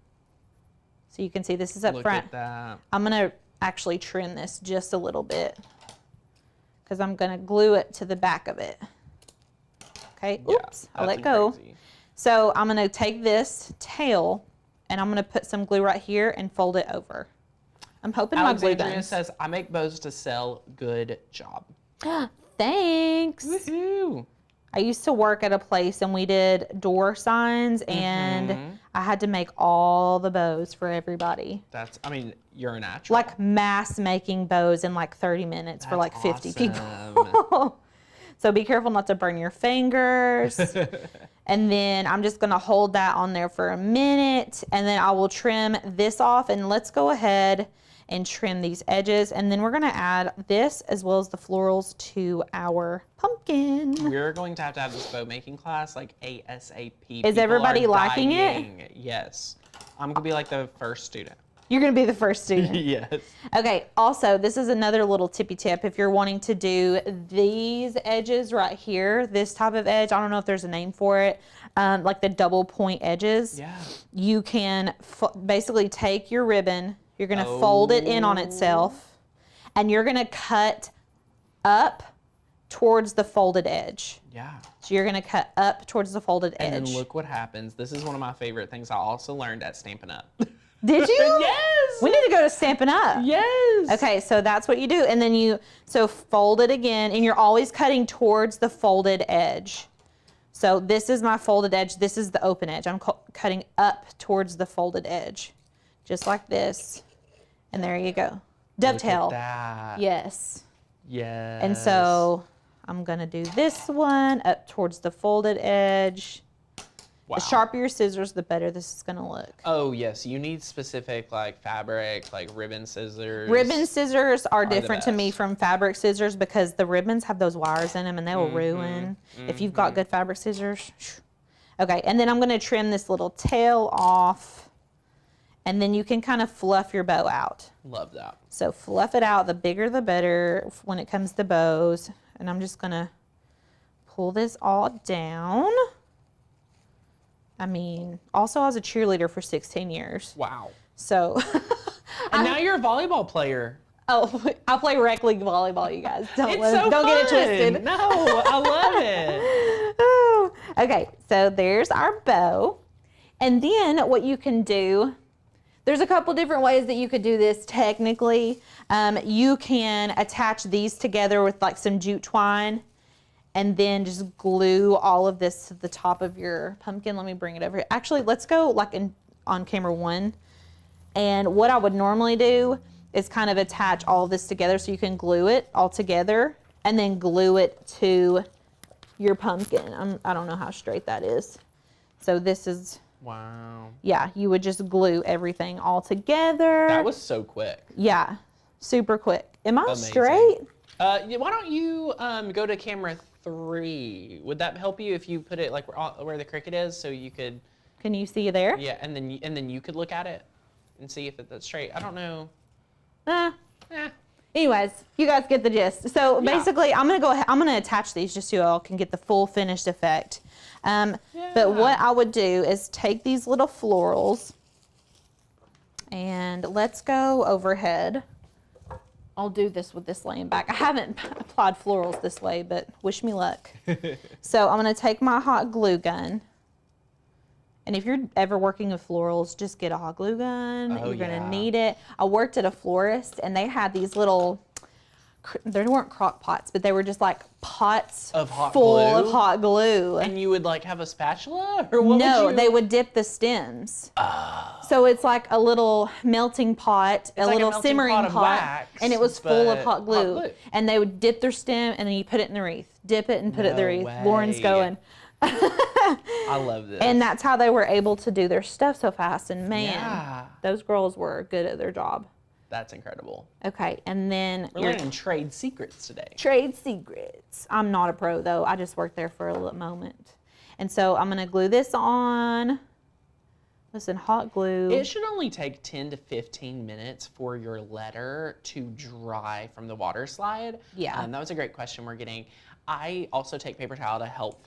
So you can see this is up front. Look at that. I'm gonna actually trim this just a little bit because I'm gonna glue it to the back of it. Okay, oops, I let go. Crazy. So I'm gonna take this tail and I'm gonna put some glue right here and fold it over. I'm hoping my glue Alexandria guns. says, I make bows to sell. Good job. Thanks. Woohoo. I used to work at a place and we did door signs and I had to make all the bows for everybody. I mean, you're a natural. Like mass making bows in like 30 minutes for like 50 people. So be careful not to burn your fingers. And then I'm just gonna hold that on there for a minute and then I will trim this off, and let's go ahead and trim these edges, and then we're gonna add this as well as the florals to our pumpkin. We're going to have this bow making class like ASAP. Is everybody liking it? Yes. I'm gonna be like the first student. You're gonna be the first student. Yes. Okay, also, this is another little tippy tip. If you're wanting to do these edges right here, this type of edge, I don't know if there's a name for it, like the double point edges. Yeah. You can basically take your ribbon, you're gonna fold it in on itself, and you're gonna cut up towards the folded edge. Yeah. So you're gonna cut up towards the folded edge. And then look what happens. This is one of my favorite things I also learned at Stampin' Up. Did you? Yes. We need to go to Stampin' Up. Yes. Okay, so that's what you do. And then you fold it again, and you're always cutting towards the folded edge. So this is my folded edge. This is the open edge. I'm cutting up towards the folded edge, just like this. And there you go. Dovetail. Look at that. Yes. Yes. And so I'm going to do this one up towards the folded edge. Wow. The sharper your scissors, the better this is going to look. Oh, yes. You need specific like fabric, like ribbon scissors. Ribbon scissors are different to me best. from fabric scissors because the ribbons have those wires in them and they will ruin. If you've got good fabric scissors. Okay, and then I'm going to trim this little tail off, and then you can kind of fluff your bow out. Love that. So fluff it out. The bigger the better when it comes to bows. And I'm just going to pull this all down. I mean, also I was a cheerleader for 16 years. Wow. So. And now you're a volleyball player. Oh, I play rec league volleyball, you guys. Don't So don't get it fun. twisted. No, I love it. Oh, okay, so there's our bow. And then what you can do, there's a couple different ways that you could do this technically. You can attach these together with like some jute twine and then just glue all of this to the top of your pumpkin. Let me bring it over here. Actually, let's go like on camera 1. And what I would normally do is kind of attach all of this together so you can glue it all together and then glue it to your pumpkin. I don't know how straight that is. So this is, Wow. yeah, you would just glue everything all together. That was so quick. Yeah, super quick. Am I Amazing. straight? Yeah, why don't you go to camera 3? Would that help you if you put it like where the Cricut is, so you could? Can you see there? Yeah, and then you could look at it and see if that's straight. I don't know. Eh. Anyways, you guys get the gist. So Yeah. basically, I'm gonna attach these just so y'all can get the full finished effect. But what I would do is take these little florals and let's go overhead. I'll do this with this laying back. I haven't applied florals this way, but wish me luck. So I'm gonna take my hot glue gun. And if you're ever working with florals, just get a hot glue gun. Oh, You're gonna yeah. need it. I worked at a florist and they had these little, they weren't crock pots, but they were just like pots Of hot full glue? of hot glue. And you would like have a spatula, or what? No, would you? they would dip the stems. So it's like a little melting pot, a like a little melting simmering pot of wax, and it was full of but hot glue. hot glue. And they would dip their stem and then you put it in the wreath. Dip it and put it in the No wreath. way. Lauren's going. I love this. And that's how they were able to do their stuff so fast. And man, Yeah. those girls were good at their job. That's incredible. Okay, and then We're learning trade secrets today. trade secrets. I'm not a pro though. I just worked there for a little moment. And so I'm gonna glue this on. Listen, hot glue. It should only take 10 to 15 minutes for your letter to dry from the water slide. Yeah. That was a great question we're getting. I also take paper towel to help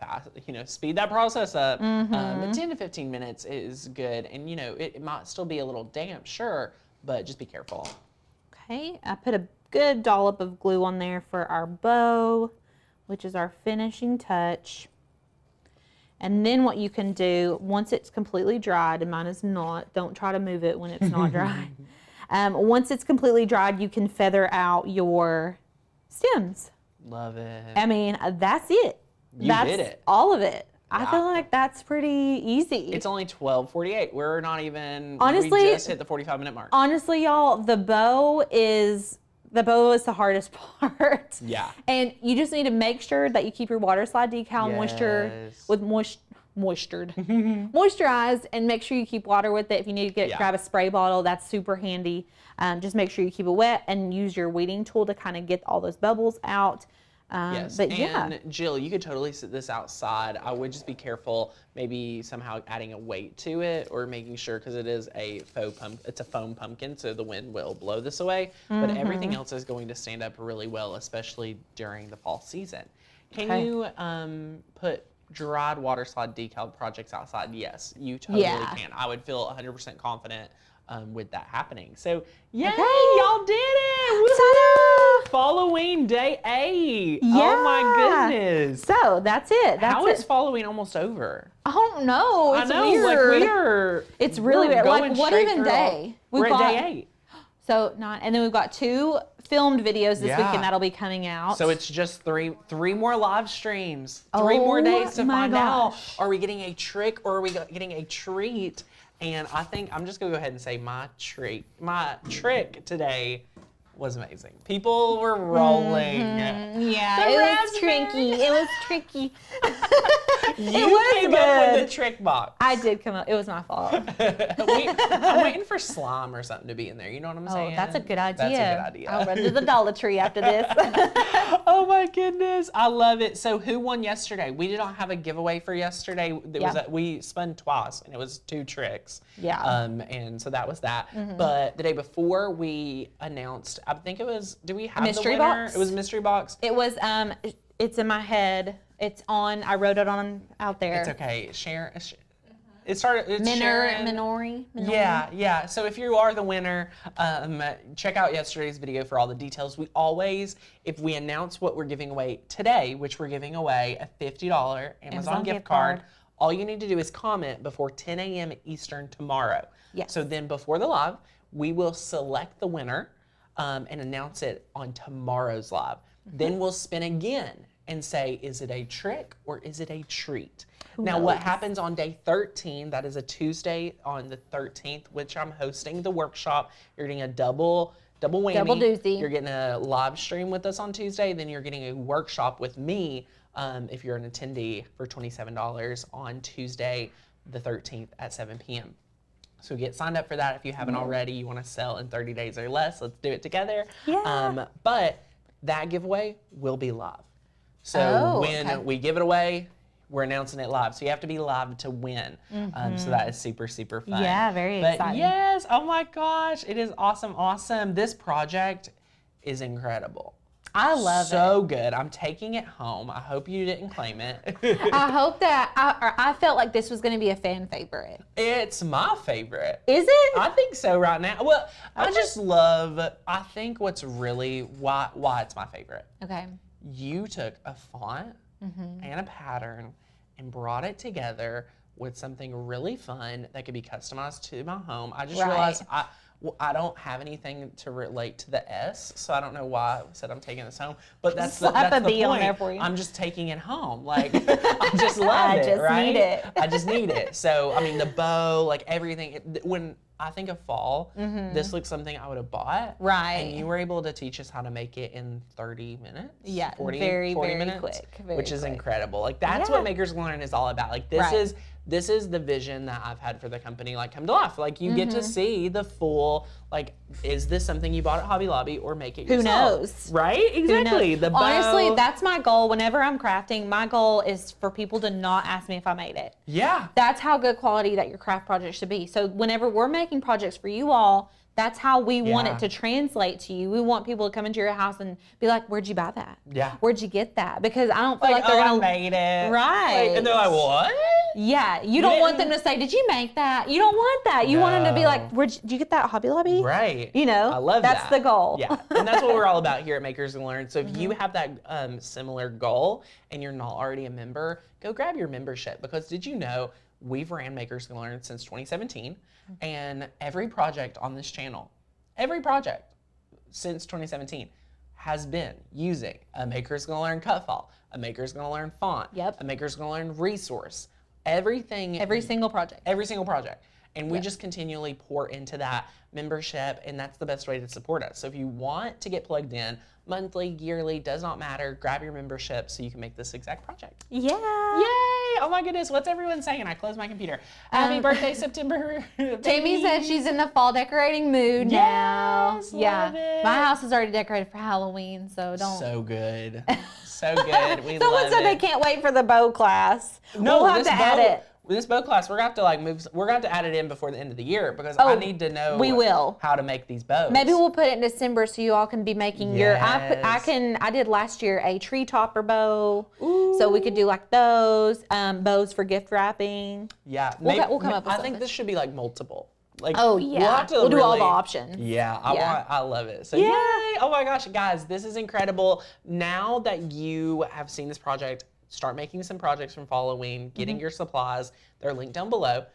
speed that process up. But 10 to 15 minutes is good. And it might still be a little damp, sure, but just be careful. Okay, I put a good dollop of glue on there for our bow, which is our finishing touch. And then what you can do, once it's completely dried, and mine is not, don't try to move it when it's not dry. Once it's completely dried, you can feather out your stems. Love it. I mean, that's it. That's did it. all of it. I Yeah. feel like that's pretty easy. It's only 12:48. We're not even, Honestly- we just hit the 45-minute mark. Honestly, y'all, the bow is the hardest part. Yeah. And you just need to make sure that you keep your water slide decal Yes. moisturized, and make sure you keep water with it. If you need to grab a spray bottle, that's super handy. Just make sure you keep it wet and use your weeding tool to kind of get all those bubbles out. Yes, But and yeah, Jill, you could totally sit this outside. I would just be careful, maybe somehow adding a weight to it, or making sure, because it is a it's a foam pumpkin, so the wind will blow this away. But everything else is going to stand up really well, especially during the fall season. Can you put dried water slide decal projects outside? Yes, you totally can. I would feel 100% confident with that happening. So, yay, y'all did it! Woo-hoo! Following day 8. Yeah. Oh my goodness. So that's it. That's How it. is following almost over? I don't know. It's I know, weird. like we are. It's really we're weird. Like, going what straight even through all- day? We're at day 8. So 9, and then we've got 2 filmed videos this Yeah. weekend that'll be coming out. So it's just three more live streams. 3 more days to my find out. gosh. Are we getting a trick or are we getting a treat? And I think I'm just gonna go ahead and say my trick today was amazing. People were rolling. Yeah, The it was raspberry. tricky. It was tricky. You was came up with good. the trick box. I did come up. It was my fault. I'm waiting for slime or something to be in there. You know what I'm Oh, saying? that's a good idea. That's a good idea. I'll run to the Dollar Tree after this. Oh my goodness, I love it. So who won yesterday? We did not have a giveaway for yesterday. We spun twice, and it was 2 tricks. Yeah. And so that was that. But the day before, we announced. I think it was. Do we have mystery the winner? box? It was a mystery box. It was. It's in my head. It's on. I wrote it on out there. It's okay. Sharon. It started. It's Sharon. Minori. Yeah. So if you are the winner, check out yesterday's video for all the details. We always, if we announce what we're giving away today, which we're giving away a $50 Amazon gift card, all you need to do is comment before 10 a.m. Eastern tomorrow. Yes. So then before the live, we will select the winner and announce it on tomorrow's live. Then we'll spin again and say, is it a trick or is it a treat? Now, what happens on day 13, that is a Tuesday on the 13th, which I'm hosting the workshop. You're getting a double whammy. Double doozy. You're getting a live stream with us on Tuesday, then you're getting a workshop with me if you're an attendee for $27 on Tuesday the 13th at 7 p.m. So get signed up for that if you haven't already. You want to sell in 30 days or less. Let's do it together. Yeah. But that giveaway will be live. So when we give it away, we're announcing it live. So you have to be live to win. So that is super, super fun. Yeah, very but exciting. Yes, oh my gosh, it is awesome. This project is incredible. I love it. So good. I'm taking it home. I hope you didn't claim it. I hope that I felt like this was going to be a fan favorite. It's my favorite. Is it? I think so right now. Well, I just love, I think what's really, why it's my favorite. Okay. You took a font and a pattern and brought it together with something really fun that could be customized to my home. I just realized I don't have anything to relate to the S, so I don't know why I said I'm taking this home. But that's the B point. on there for you. I'm just taking it home. Like I just love it, right? Need it. I just need it. So I mean, the bow, like everything. When I think of fall, this looks something I would have bought. Right. And you were able to teach us how to make it in 30 minutes. Yeah, 40 very minutes, quick. which is incredible. Like that's what Makers Learn is all about. Like this is the vision that I've had for the company, like come to life. Like you get to see the full, like, is this something you bought at Hobby Lobby or make it yourself? Who knows? Right? Exactly. The bow. Honestly, that's my goal. Whenever I'm crafting, my goal is for people to not ask me if I made it. Yeah. That's how good quality that your craft project should be. So whenever we're making projects for you all, that's how we want it to translate to you. We want people to come into your house and be like, where'd you buy that? Yeah. Where'd you get that? Because I don't feel like they're I going to. made it. Right. Like, and they're like, what? Yeah. You don't want them to say, did you make that? You don't want that. You want them to be like, did you get that at Hobby Lobby? Right. You know, I love that. That's the goal. Yeah. And that's what we're all about here at Makers and Learn. So if you have that similar goal and you're not already a member, go grab your membership. Because did you know we've ran Makers and Learn since 2017, and every project on this channel, every project since 2017 has been using a Maker's Gonna Learn cut file, a Maker's Gonna Learn font, a Maker's Gonna Learn resource, everything. Every single project. Every single project. And we just continually pour into that membership, and that's the best way to support us. So if you want to get plugged in, monthly, yearly, does not matter, grab your membership so you can make this exact project. Yeah. Yay! Oh my goodness, what's everyone saying? I closed my computer. Happy birthday, September. Jamie said she's in the fall decorating mood now. Yes, Yeah. love it. My house is already decorated for Halloween, so don't. So good. So good. We Someone love said it. they can't wait for the bow class. No, we'll have to add it. This bow class, we're gonna have to like move. We're gonna have to add it in before the end of the year because I need to know. We will. How to make these bows. Maybe we'll put it in December so you all can be making your. Yes. I did last year a tree topper bow, so we could do like those bows for gift wrapping. Yeah, We'll come up with I think something. this should be like multiple. Like, Oh yeah, we'll, have to we'll do all really- the options. Yeah, I love it. So Yeah. yay! Oh my gosh, guys, this is incredible. Now that you have seen this project, start making some projects from following, getting your supplies. They're linked down below.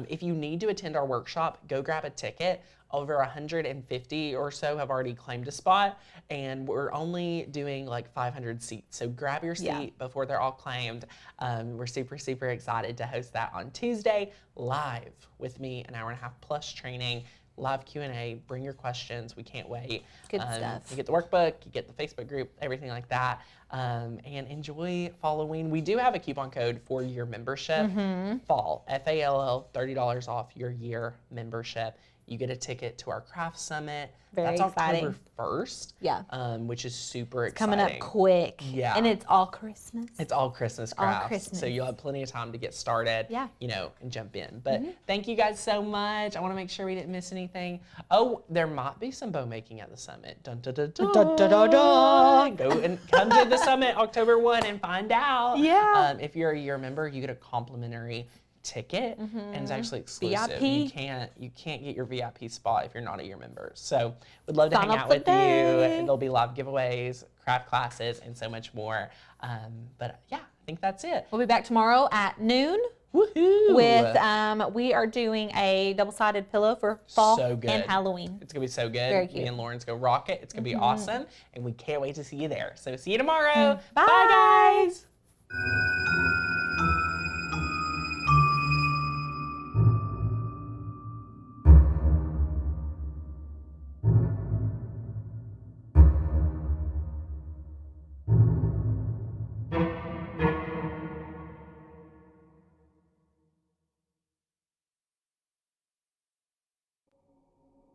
If you need to attend our workshop, go grab a ticket. Over 150 or so have already claimed a spot, and we're only doing like 500 seats. So grab your seat before they're all claimed. We're super, super excited to host that on Tuesday live with me, an hour and a half plus training, live Q&A. Bring your questions. We can't wait. Good stuff. You get the workbook, you get the Facebook group, everything like that. And enjoy following. We do have a coupon code for your membership. Fall, FALL, $30 off your year membership. You get a ticket to our craft summit. Very That's exciting. October 1st. Yeah. Which is super exciting. Coming up quick. Yeah. And it's all Christmas. It's all Christmas crafts. Christmas. So you'll have plenty of time to get started. Yeah. You know, and jump in. But thank you guys so much. I want to make sure we didn't miss anything. Oh, there might be some bow making at the summit. Dun, dun, dun, dun. Dun, dun, dun, dun. Go and come to the summit October 1 and find out. Yeah. If you're a year member, you get a complimentary ticket, and it's actually exclusive. VIP. You can't get your VIP spot if you're not a year member. So we'd love to Sign hang up out with today. you. There'll be live giveaways, craft classes, and so much more. But yeah, I think that's it. We'll be back tomorrow at noon Woohoo! with, we are doing a double-sided pillow for fall So good. and Halloween. It's gonna be so good. Very cute. Me and Lauren's gonna rock it. It's gonna be awesome, and we can't wait to see you there. So see you tomorrow. Bye. Bye guys.